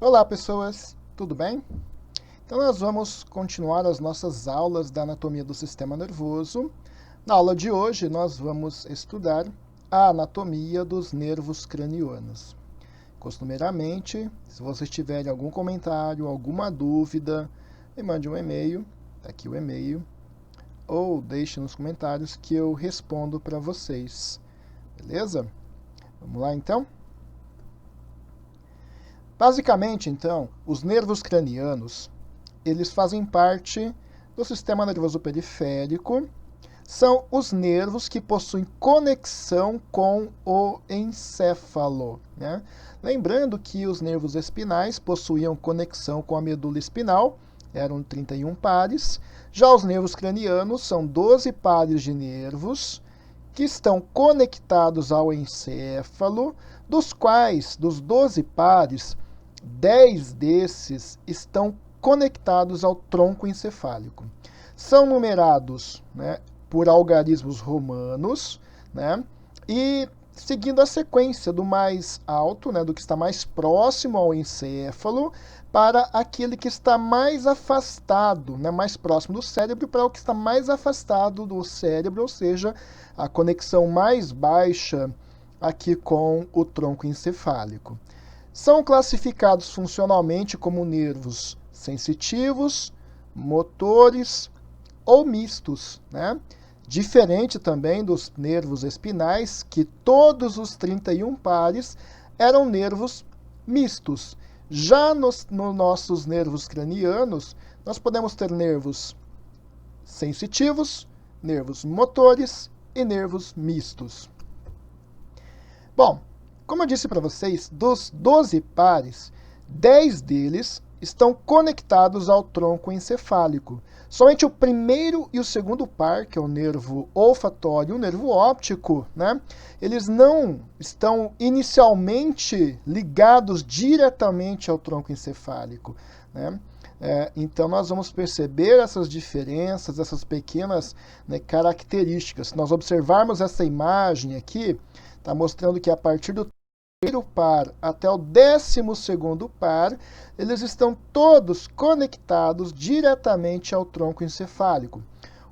Olá, pessoas, tudo bem? Então, nós vamos continuar as nossas aulas da anatomia do sistema nervoso. Na aula de hoje, nós vamos estudar a anatomia dos nervos cranianos. Costumeiramente, se vocês tiverem algum comentário, alguma dúvida, me mande um e-mail, está aqui o e-mail, ou deixe nos comentários que eu respondo para vocês, beleza? Vamos lá, então? Basicamente, então, os nervos cranianos, eles fazem parte do sistema nervoso periférico, são os nervos que possuem conexão com o encéfalo, né? Lembrando que os nervos espinais possuíam conexão com a medula espinal, eram 31 pares, já os nervos cranianos são 12 pares de nervos que estão conectados ao encéfalo, dos quais, dos 12 pares, 10 desses estão conectados ao tronco encefálico. São numerados, né, por algarismos romanos, né, e seguindo a sequência do mais alto, né, do que está mais próximo ao encéfalo, para aquele que está mais afastado, né, mais próximo do cérebro, para o que está mais afastado do cérebro, ou seja, a conexão mais baixa aqui com o tronco encefálico. São classificados funcionalmente como nervos sensitivos, motores ou mistos, né? Diferente também dos nervos espinais, que todos os 31 pares eram nervos mistos. Já nos nossos nervos cranianos, nós podemos ter nervos sensitivos, nervos motores e nervos mistos. Bom, como eu disse para vocês, dos 12 pares, 10 deles estão conectados ao tronco encefálico. Somente o primeiro e o segundo par, que é o nervo olfatório e o nervo óptico, né, eles não estão inicialmente ligados diretamente ao tronco encefálico, né? Então, nós vamos perceber essas diferenças, essas pequenas, né, características. Se nós observarmos essa imagem aqui, está mostrando que a partir do primeiro par até o 12º par, eles estão todos conectados diretamente ao tronco encefálico.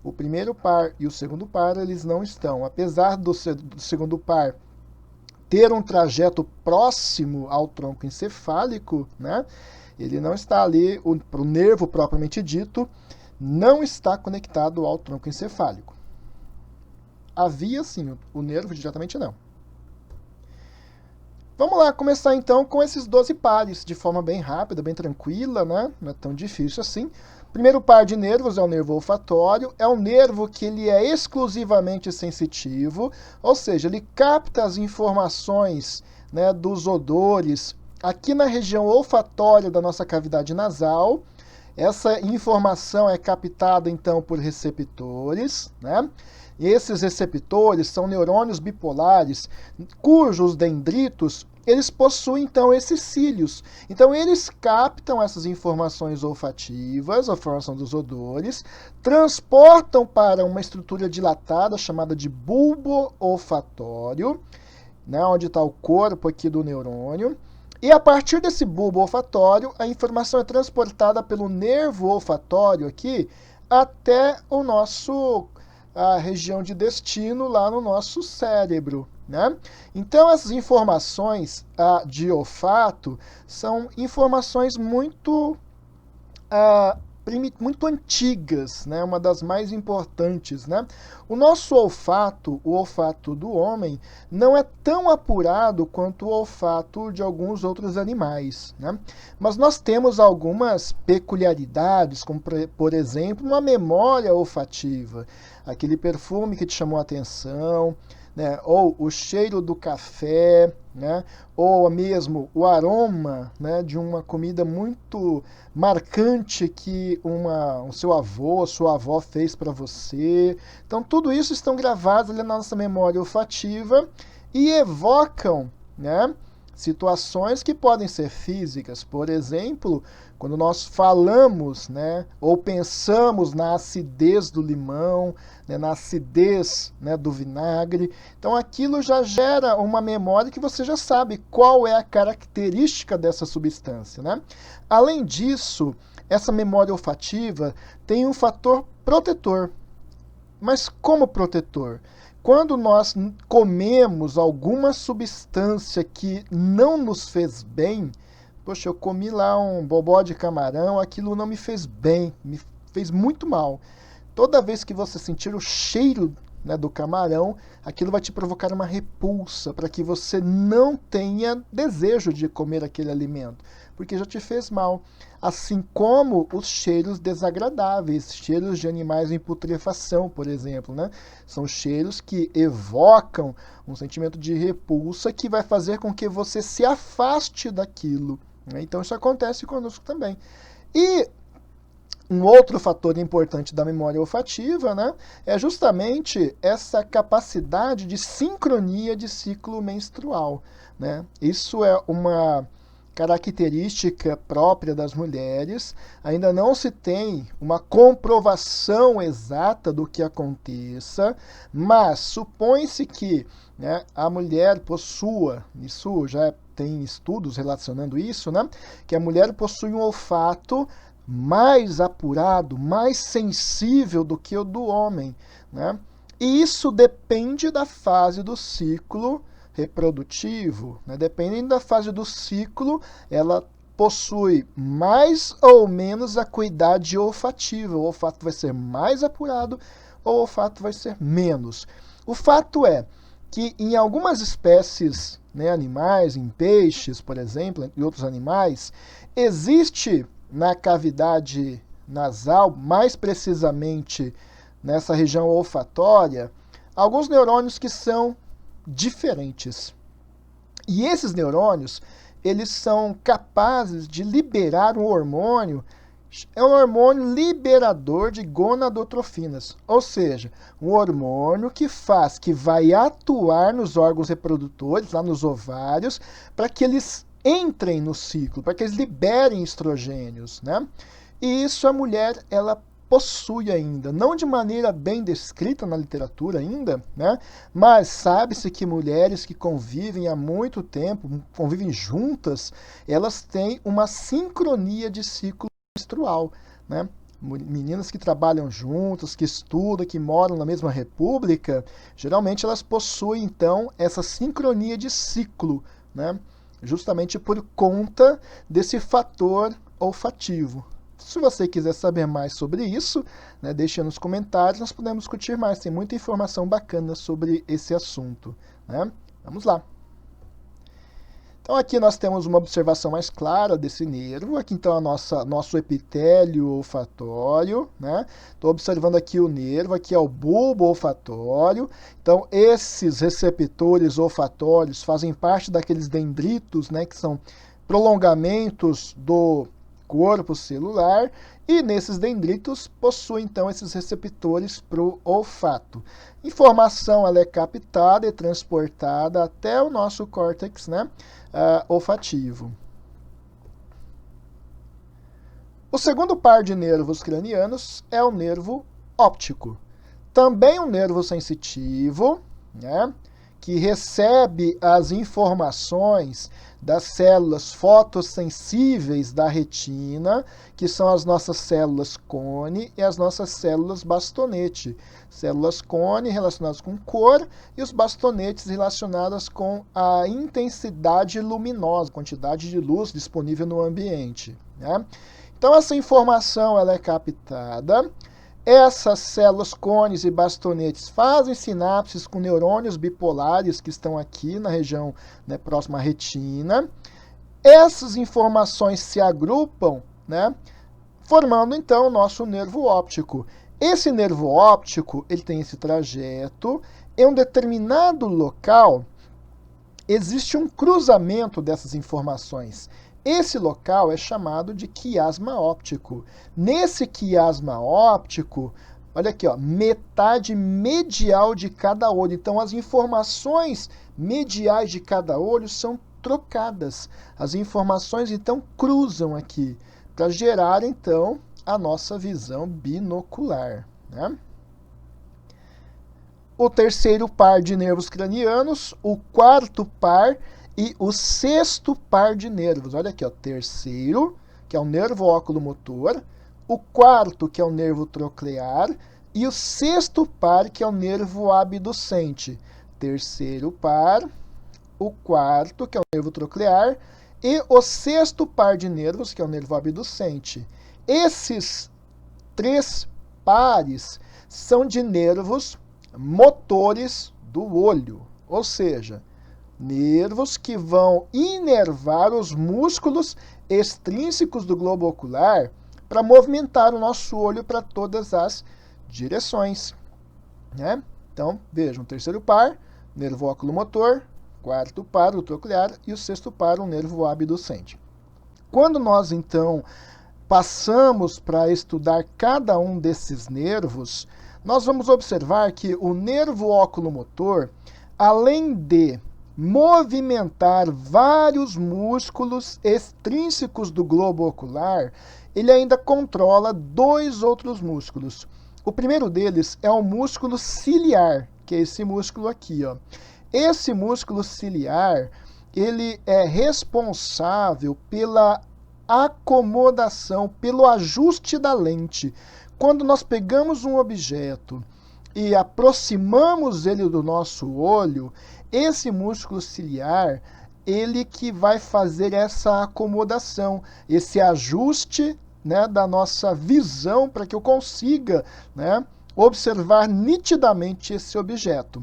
O primeiro par e o segundo par, eles não estão. Apesar do segundo par ter um trajeto próximo ao tronco encefálico, né, ele não está ali, o nervo propriamente dito, não está conectado ao tronco encefálico. Havia, sim, o nervo diretamente não. Vamos lá, começar então com esses 12 pares, de forma bem rápida, bem tranquila, né? Não é tão difícil assim. Primeiro par de nervos é o nervo olfatório, é um nervo que ele é exclusivamente sensitivo, ou seja, ele capta as informações, né, dos odores aqui na região olfatória da nossa cavidade nasal. Essa informação é captada então por receptores, né? E esses receptores são neurônios bipolares, cujos dendritos eles possuem, então, esses cílios. Então, eles captam essas informações olfativas, a formação dos odores, transportam para uma estrutura dilatada chamada de bulbo olfatório, né, onde está o corpo aqui do neurônio. E a partir desse bulbo olfatório, a informação é transportada pelo nervo olfatório aqui até a região de destino lá no nosso cérebro, né? Então, essas informações de olfato são informações muito antigas, né? Uma das mais importantes, né? O nosso olfato, o olfato do homem, não é tão apurado quanto o olfato de alguns outros animais, né? Mas nós temos algumas peculiaridades, como, por exemplo, uma memória olfativa, aquele perfume que te chamou a atenção, né, ou o cheiro do café, né, ou mesmo o aroma, né, de uma comida muito marcante que o seu avô, sua avó fez para você. Então, tudo isso estão gravados ali na nossa memória olfativa e evocam, né, situações que podem ser físicas. Por exemplo, quando nós falamos, né, ou pensamos na acidez do limão, né, na acidez, né, do vinagre, então aquilo já gera uma memória que você já sabe qual é a característica dessa substância, né? Além disso, essa memória olfativa tem um fator protetor. Mas como protetor? Quando nós comemos alguma substância que não nos fez bem, poxa, eu comi lá um bobó de camarão, aquilo não me fez bem, me fez muito mal. Toda vez que você sentir o cheiro, né, do camarão, aquilo vai te provocar uma repulsa para que você não tenha desejo de comer aquele alimento, porque já te fez mal. Assim como os cheiros desagradáveis, cheiros de animais em putrefação, por exemplo, né? São cheiros que evocam um sentimento de repulsa que vai fazer com que você se afaste daquilo, né? Então isso acontece conosco também. E um outro fator importante da memória olfativa, né, é justamente essa capacidade de sincronia de ciclo menstrual, né? Isso é uma característica própria das mulheres. Ainda não se tem uma comprovação exata do que aconteça, mas supõe-se que, né, a mulher possua, isso já tem estudos relacionando isso, né, que a mulher possui um olfato mais apurado, mais sensível do que o do homem, né? E isso depende da fase do ciclo reprodutivo, né? Dependendo da fase do ciclo, ela possui mais ou menos acuidade olfativa. O olfato vai ser mais apurado ou o olfato vai ser menos. O fato é que em algumas espécies, né, animais, em peixes, por exemplo, e outros animais, existe na cavidade nasal, mais precisamente nessa região olfatória, alguns neurônios que são diferentes. E esses neurônios, eles são capazes de liberar um hormônio, é um hormônio liberador de gonadotrofinas, ou seja, um hormônio que vai atuar nos órgãos reprodutores, lá nos ovários, para que eles entrem no ciclo, para que eles liberem estrogênios, né? E isso a mulher, ela possui ainda, não de maneira bem descrita na literatura ainda, né? Mas sabe-se que mulheres que convivem há muito tempo, convivem juntas, elas têm uma sincronia de ciclo menstrual, né? Meninas que trabalham juntas, que estudam, que moram na mesma república, geralmente elas possuem, então, essa sincronia de ciclo, né? Justamente por conta desse fator olfativo. Se você quiser saber mais sobre isso, né, deixe nos comentários, nós podemos discutir mais. Tem muita informação bacana sobre esse assunto, né? Vamos lá. Então aqui nós temos uma observação mais clara desse nervo. Aqui então nosso epitélio olfatório, né? Estou observando aqui o nervo, aqui é o bulbo olfatório. Então esses receptores olfatórios fazem parte daqueles dendritos, né, que são prolongamentos do corpo celular, e nesses dendritos possuem então esses receptores para o olfato. Informação ela é captada e transportada até o nosso córtex, né, olfativo. O segundo par de nervos cranianos é o nervo óptico. Também um nervo sensitivo, né, que recebe as informações das células fotossensíveis da retina, que são as nossas células cone e as nossas células bastonete. Células cone relacionadas com cor e os bastonetes relacionadas com a intensidade luminosa, quantidade de luz disponível no ambiente, né? Então essa informação ela é captada. Essas células cones e bastonetes fazem sinapses com neurônios bipolares que estão aqui na região, né, próxima à retina. Essas informações se agrupam, né, formando então o nosso nervo óptico. Esse nervo óptico ele tem esse trajeto. Em um determinado local existe um cruzamento dessas informações. Esse local é chamado de quiasma óptico. Nesse quiasma óptico, olha aqui, ó, metade medial de cada olho. Então, as informações mediais de cada olho são trocadas. As informações, então, cruzam aqui para gerar, então, a nossa visão binocular, né? O terceiro par de nervos cranianos, o quarto par e o sexto par de nervos. Olha aqui, ó, terceiro, que é o nervo oculomotor, o quarto, que é o nervo troclear, e o sexto par, que é o nervo abducente. Terceiro par, o quarto, que é o nervo troclear, e o sexto par de nervos, que é o nervo abducente. Esses três pares são de nervos motores do olho, ou seja, nervos que vão inervar os músculos extrínsecos do globo ocular para movimentar o nosso olho para todas as direções, né? Então, vejam, terceiro par, nervo oculomotor, quarto par, o troclear, e o sexto par, o nervo abducente. Quando nós, então, passamos para estudar cada um desses nervos, nós vamos observar que o nervo oculomotor, além de movimentar vários músculos extrínsecos do globo ocular, ele ainda controla dois outros músculos. O primeiro deles é o músculo ciliar, que é esse músculo aqui, ó. Esse músculo ciliar, ele é responsável pela acomodação, pelo ajuste da lente. Quando nós pegamos um objeto e aproximamos ele do nosso olho, esse músculo ciliar, ele que vai fazer essa acomodação, esse ajuste, né, da nossa visão para que eu consiga, né, observar nitidamente esse objeto.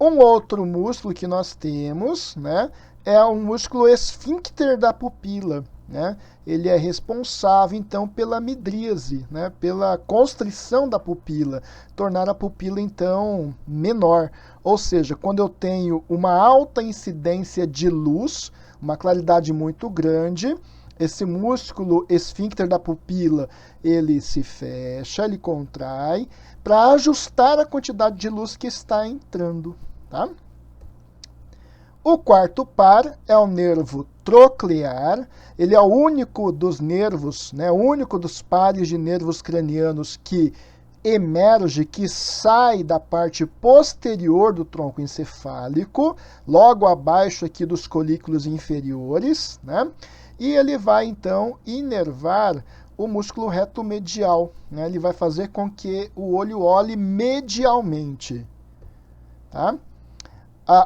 Um outro músculo que nós temos, né, é o músculo esfíncter da pupila, né? Ele é responsável, então, pela midríase, né? Pela constrição da pupila, tornar a pupila, então, menor. Ou seja, quando eu tenho uma alta incidência de luz, uma claridade muito grande, esse músculo esfíncter da pupila, ele se fecha, ele contrai, para ajustar a quantidade de luz que está entrando, tá? O quarto par é o nervo troclear. Ele é o único dos nervos, né, o único dos pares de nervos cranianos que emerge, que sai da parte posterior do tronco encefálico, logo abaixo aqui dos colículos inferiores, né? E ele vai, então, inervar o músculo reto medial, né? Ele vai fazer com que o olho olhe medialmente, tá?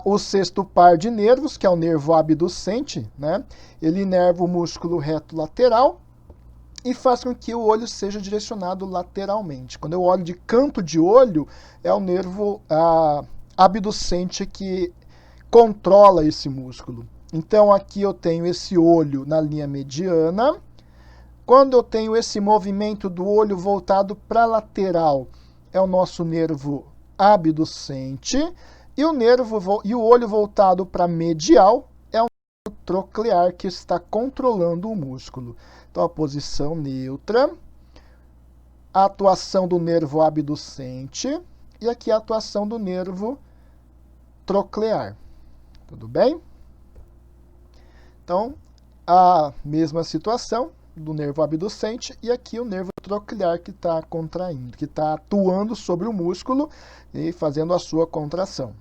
O sexto par de nervos, que é o nervo abducente, né? Ele inerva o músculo reto lateral e faz com que o olho seja direcionado lateralmente. Quando eu olho de canto de olho, é o nervo abducente que controla esse músculo. Então, aqui eu tenho esse olho na linha mediana. Quando eu tenho esse movimento do olho voltado para a lateral, é o nosso nervo abducente. E o olho voltado para medial é o nervo troclear, que está controlando o músculo. Então, a posição neutra, a atuação do nervo abducente e aqui a atuação do nervo troclear. Tudo bem? Então, a mesma situação do nervo abducente e aqui o nervo troclear que está contraindo, que está atuando sobre o músculo e fazendo a sua contração.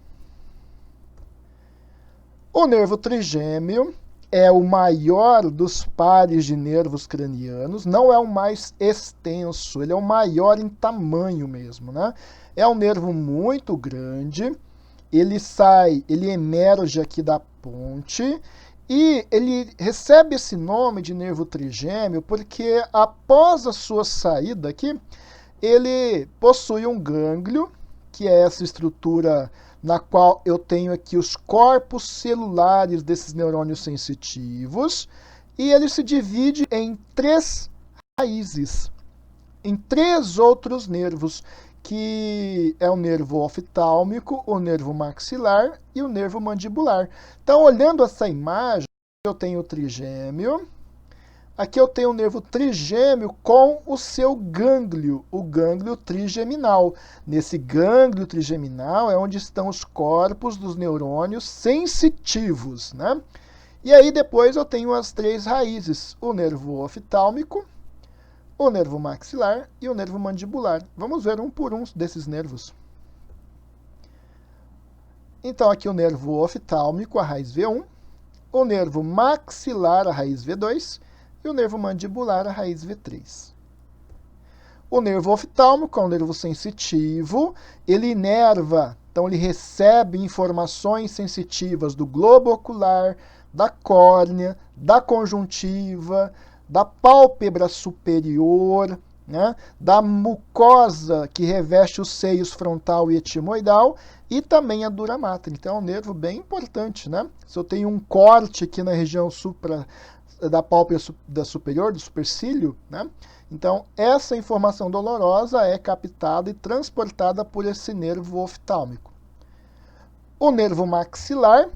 O nervo trigêmeo é o maior dos pares de nervos cranianos, não é o mais extenso, ele é o maior em tamanho mesmo, né? É um nervo muito grande, ele emerge aqui da ponte e ele recebe esse nome de nervo trigêmeo porque após a sua saída aqui, ele possui um gânglio, que é essa estrutura na qual eu tenho aqui os corpos celulares desses neurônios sensitivos, e ele se divide em três raízes, em três outros nervos, que é o nervo oftálmico, o nervo maxilar e o nervo mandibular. Então, olhando essa imagem, eu tenho o trigêmeo, aqui eu tenho o nervo trigêmeo com o seu gânglio, o gânglio trigeminal. Nesse gânglio trigeminal é onde estão os corpos dos neurônios sensitivos, né? E aí depois eu tenho as 3 raízes, o nervo oftálmico, o nervo maxilar e o nervo mandibular. Vamos ver um por um desses nervos. Então aqui o nervo oftálmico, a raiz V1, o nervo maxilar, a raiz V2, e o nervo mandibular, a raiz V3. O nervo oftálmico é um nervo sensitivo, ele inerva, então ele recebe informações sensitivas do globo ocular, da córnea, da conjuntiva, da pálpebra superior, né, da mucosa que reveste os seios frontal e etimoidal e também a dura mater. Então é um nervo bem importante, né? Se eu tenho um corte aqui na região da pálpebra superior, do supercílio, né? Então, essa informação dolorosa é captada e transportada por esse nervo oftálmico. O nervo maxilar,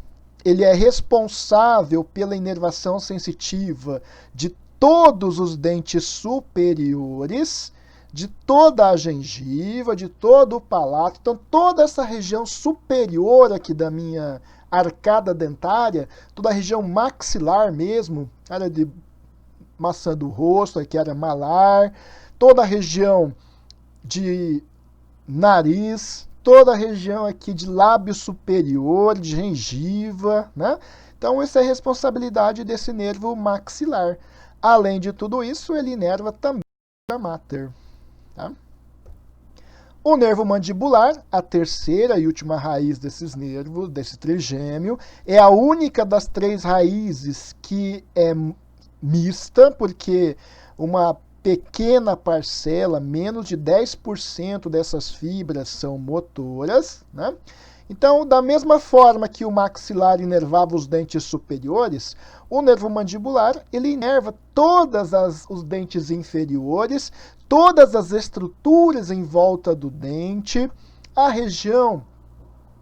ele é responsável pela inervação sensitiva de todos os dentes superiores, de toda a gengiva, de todo o palato. Então, toda essa região superior aqui da minha arcada dentária, toda a região maxilar mesmo, área de maçã do rosto, aqui era malar, toda a região de nariz, toda a região aqui de lábio superior, de gengiva, né? Então, essa é a responsabilidade desse nervo maxilar. Além de tudo isso, ele inerva também a mater. Tá? O nervo mandibular, a terceira e última raiz desses nervos, desse trigêmeo, é a única das 3 raízes que é mista, porque uma pequena parcela, menos de 10% dessas fibras são motoras, né? Então, da mesma forma que o maxilar inervava os dentes superiores, o nervo mandibular, ele inerva todos os dentes inferiores, todas as estruturas em volta do dente, a região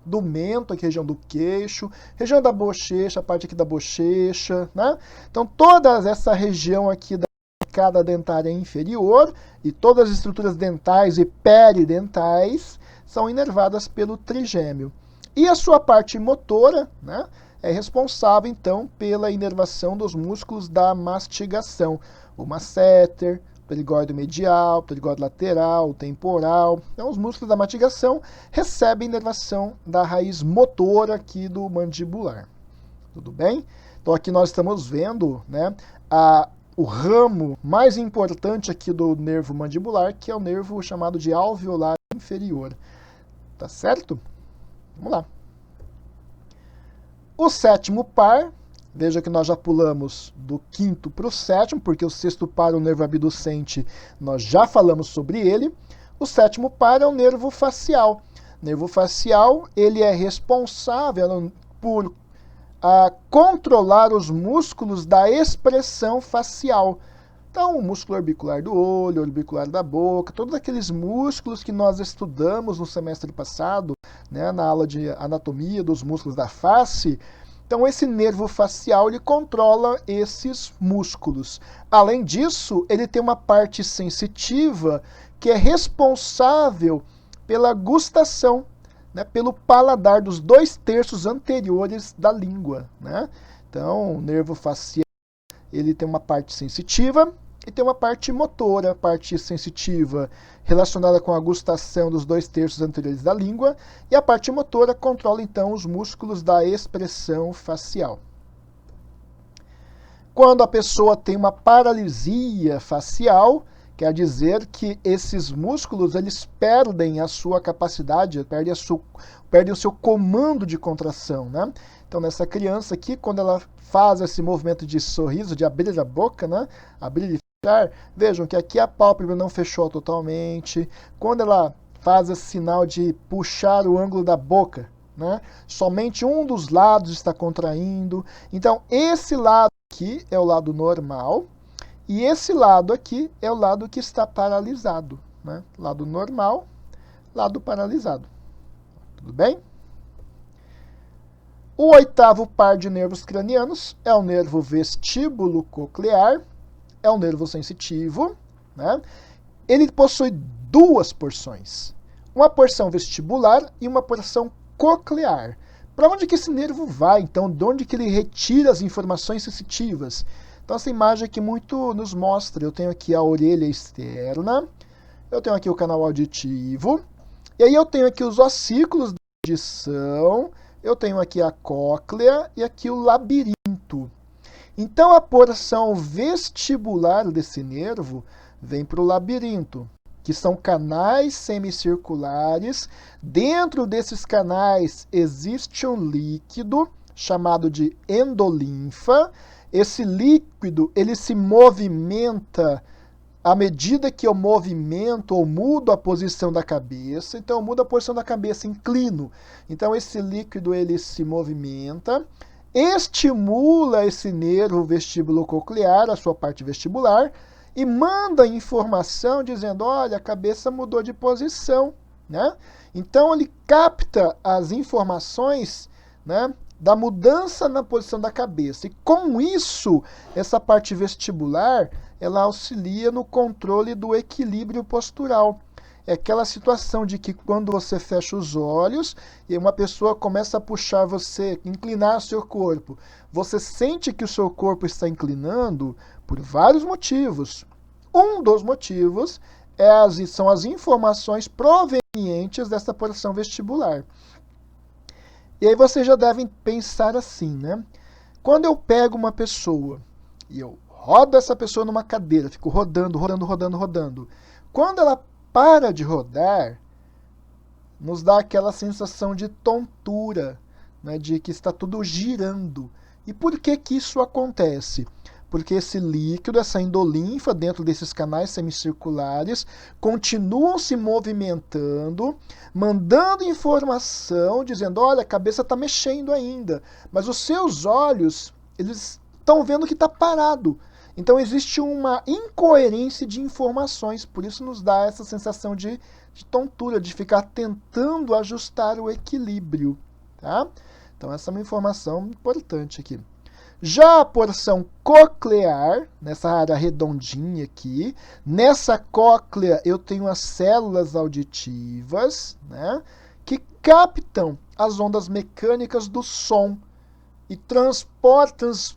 do mento, aqui a região do queixo, região da bochecha, a parte aqui da bochecha, né? Então, toda essa região aqui da arcada dentária inferior e todas as estruturas dentais e peridentais são inervadas pelo trigêmeo. E a sua parte motora, né, é responsável, então, pela inervação dos músculos da mastigação. O masseter, o perigóide medial, o perigóide lateral, o temporal. Então, os músculos da mastigação recebem inervação da raiz motora aqui do mandibular. Tudo bem? Então, aqui nós estamos vendo, né, o ramo mais importante aqui do nervo mandibular, que é o nervo chamado de alveolar inferior. Tá certo? Vamos lá. O sétimo par, veja que nós já pulamos do quinto para o sétimo, porque o sexto par, o nervo abducente, nós já falamos sobre ele. O sétimo par é o nervo facial. O nervo facial, ele é responsável por controlar os músculos da expressão facial. Então, o músculo orbicular do olho, orbicular da boca, todos aqueles músculos que nós estudamos no semestre passado, né, na aula de anatomia dos músculos da face. Então, esse nervo facial, ele controla esses músculos. Além disso, ele tem uma parte sensitiva que é responsável pela gustação, né, pelo paladar dos 2/3 anteriores da língua, né? Então, o nervo facial, ele tem uma parte sensitiva e tem uma parte motora, parte sensitiva relacionada com a gustação dos 2/3 anteriores da língua, e a parte motora controla, então, os músculos da expressão facial. Quando a pessoa tem uma paralisia facial, quer dizer que esses músculos, eles perdem a sua capacidade, perdem o seu comando de contração, né? Então, nessa criança aqui, quando ela faz esse movimento de sorriso, de abrir a boca, né? Abrir e fechar, vejam que aqui a pálpebra não fechou totalmente. Quando ela faz esse sinal de puxar o ângulo da boca, né? Somente um dos lados está contraindo. Então, esse lado aqui é o lado normal. E esse lado aqui é o lado que está paralisado, né? Lado normal, lado paralisado. Tudo bem? O oitavo par de nervos cranianos é o nervo vestíbulo coclear, é um nervo sensitivo, né? Ele possui 2 porções, uma porção vestibular e uma porção coclear. para onde que esse nervo vai, então, de onde que ele retira as informações sensitivas? Então, essa imagem aqui muito nos mostra, eu tenho aqui a orelha externa, eu tenho aqui o canal auditivo, e aí eu tenho aqui os ossículos da audição, eu tenho aqui a cóclea e aqui o labirinto. Então, a porção vestibular desse nervo vem para o labirinto, que são canais semicirculares. Dentro desses canais existe um líquido chamado de endolinfa. Esse líquido, ele se movimenta à medida que eu movimento ou mudo a posição da cabeça. Então, eu mudo a posição da cabeça, inclino. Então, esse líquido, ele se movimenta, estimula esse nervo vestíbulo-coclear, a sua parte vestibular, e manda informação dizendo, olha, a cabeça mudou de posição, né? Então, ele capta as informações, né, da mudança na posição da cabeça. E com isso, essa parte vestibular, ela auxilia no controle do equilíbrio postural. É aquela situação de que quando você fecha os olhos e uma pessoa começa a puxar você, inclinar o seu corpo, você sente que o seu corpo está inclinando por vários motivos. Um dos motivos são as informações provenientes dessa porção vestibular. E aí vocês já devem pensar assim, né? Quando eu pego uma pessoa e eu rodo essa pessoa numa cadeira, fico rodando, rodando, rodando, rodando. Quando ela para de rodar, nos dá aquela sensação de tontura, né, de que está tudo girando. E por que que isso acontece? Porque esse líquido, essa endolinfa dentro desses canais semicirculares continuam se movimentando, mandando informação, dizendo, olha, a cabeça está mexendo ainda, mas os seus olhos, eles estão vendo que está parado. Então existe uma incoerência de informações, por isso nos dá essa sensação de tontura, de ficar tentando ajustar o equilíbrio. Tá? Então essa é uma informação importante aqui. Já a porção coclear, nessa área redondinha aqui, nessa cóclea eu tenho as células auditivas, né, que captam as ondas mecânicas do som e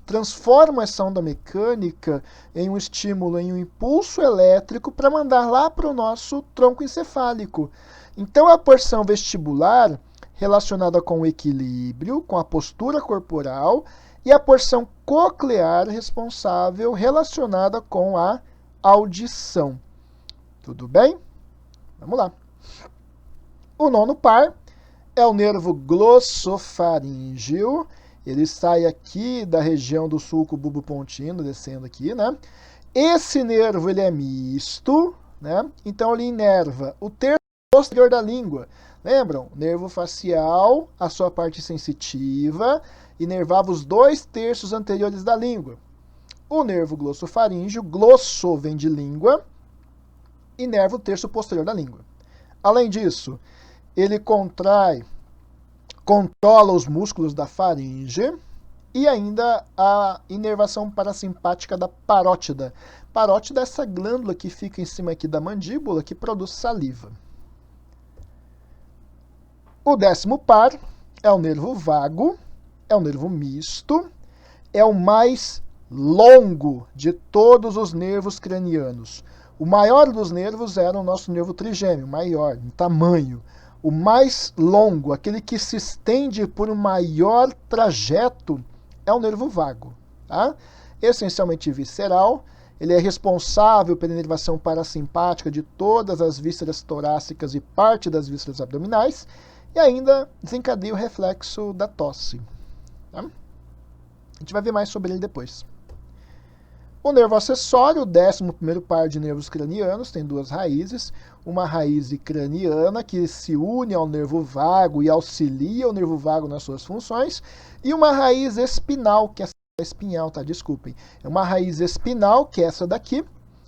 transformam essa onda mecânica em um estímulo, em um impulso elétrico para mandar lá para o nosso tronco encefálico. Então a porção vestibular relacionada com o equilíbrio, com a postura corporal, e a porção coclear responsável relacionada com a audição. Tudo bem? Vamos lá. O nono par é o nervo glossofaríngeo. Ele sai aqui da região do sulco bulbopontino, descendo aqui, né? Esse nervo, ele é misto, né? Então, ele inerva o terço posterior da língua. Lembram? Nervo facial, a sua parte sensitiva, inervava os 2/3 anteriores da língua. O nervo glossofaríngeo, glosso vem de língua, inerva o terço posterior da língua. Além disso, ele controla os músculos da faringe e ainda a inervação parasimpática da parótida. Parótida é essa glândula que fica em cima aqui da mandíbula que produz saliva. O 10º par é o nervo vago, é um nervo misto, é o mais longo de todos os nervos cranianos. O maior dos nervos era o nosso nervo trigêmeo, maior, em tamanho. O mais longo, aquele que se estende por um maior trajeto, é o nervo vago. Tá? Essencialmente visceral, ele é responsável pela inervação parasimpática de todas as vísceras torácicas e parte das vísceras abdominais, e ainda desencadeia o reflexo da tosse. Tá? A gente vai ver mais sobre ele depois. O nervo acessório, o 11º par de nervos cranianos, tem duas raízes. Uma raiz craniana, que se une ao nervo vago e auxilia o nervo vago nas suas funções. E uma raiz espinal, que é espinhal, tá? Desculpem. É uma raiz espinal, que é essa daqui,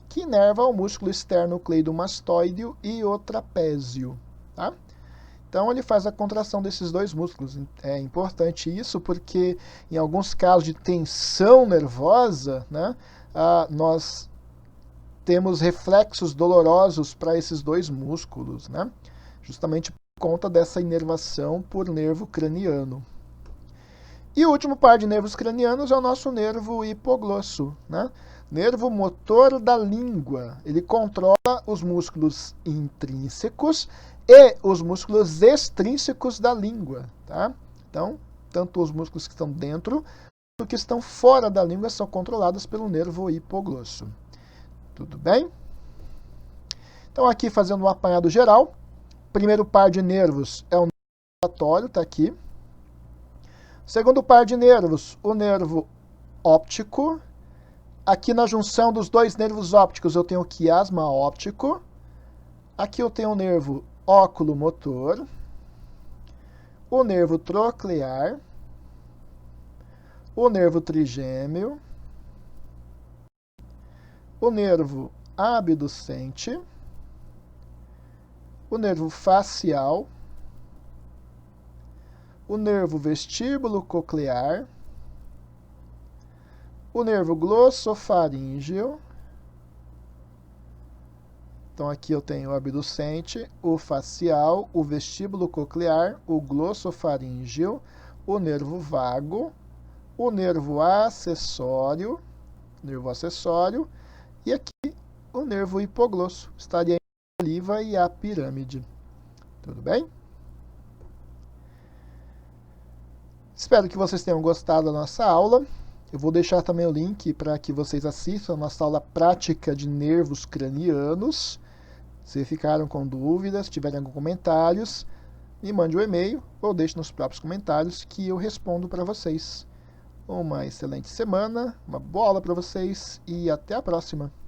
que inerva o músculo esternocleidomastoideo e o trapézio. Tá? Então, ele faz a contração desses dois músculos. É importante isso porque, em alguns casos de tensão nervosa, né, nós temos reflexos dolorosos para esses dois músculos, né, justamente por conta dessa inervação por nervo craniano. E o último par de nervos cranianos é o nosso nervo hipoglosso, né? Nervo motor da língua. Ele controla os músculos intrínsecos e os músculos extrínsecos da língua, tá? Então, tanto os músculos que estão dentro quanto que estão fora da língua são controlados pelo nervo hipoglosso. Tudo bem? Então, aqui fazendo um apanhado geral, primeiro par de nervos é o nervo olfatório, está aqui. Segundo par de nervos, o nervo óptico. Aqui na junção dos dois nervos ópticos eu tenho o quiasma óptico. Aqui eu tenho o nervo óculo-motor, o nervo troclear, o nervo trigêmeo, o nervo abducente, o nervo facial, o nervo vestíbulo coclear, o nervo glossofaríngeo. Então, aqui eu tenho o abducente, o facial, o vestíbulo coclear, o glossofaríngeo, o nervo vago, o nervo acessório, e aqui o nervo hipoglosso. Estaria entre a oliva e a pirâmide. Tudo bem? Espero que vocês tenham gostado da nossa aula. Eu vou deixar também o link para que vocês assistam a nossa aula prática de nervos cranianos. Se ficaram com dúvidas, tiverem algum comentários, me mande um e-mail ou deixe nos próprios comentários que eu respondo para vocês. Uma excelente semana, uma boa aula para vocês e até a próxima!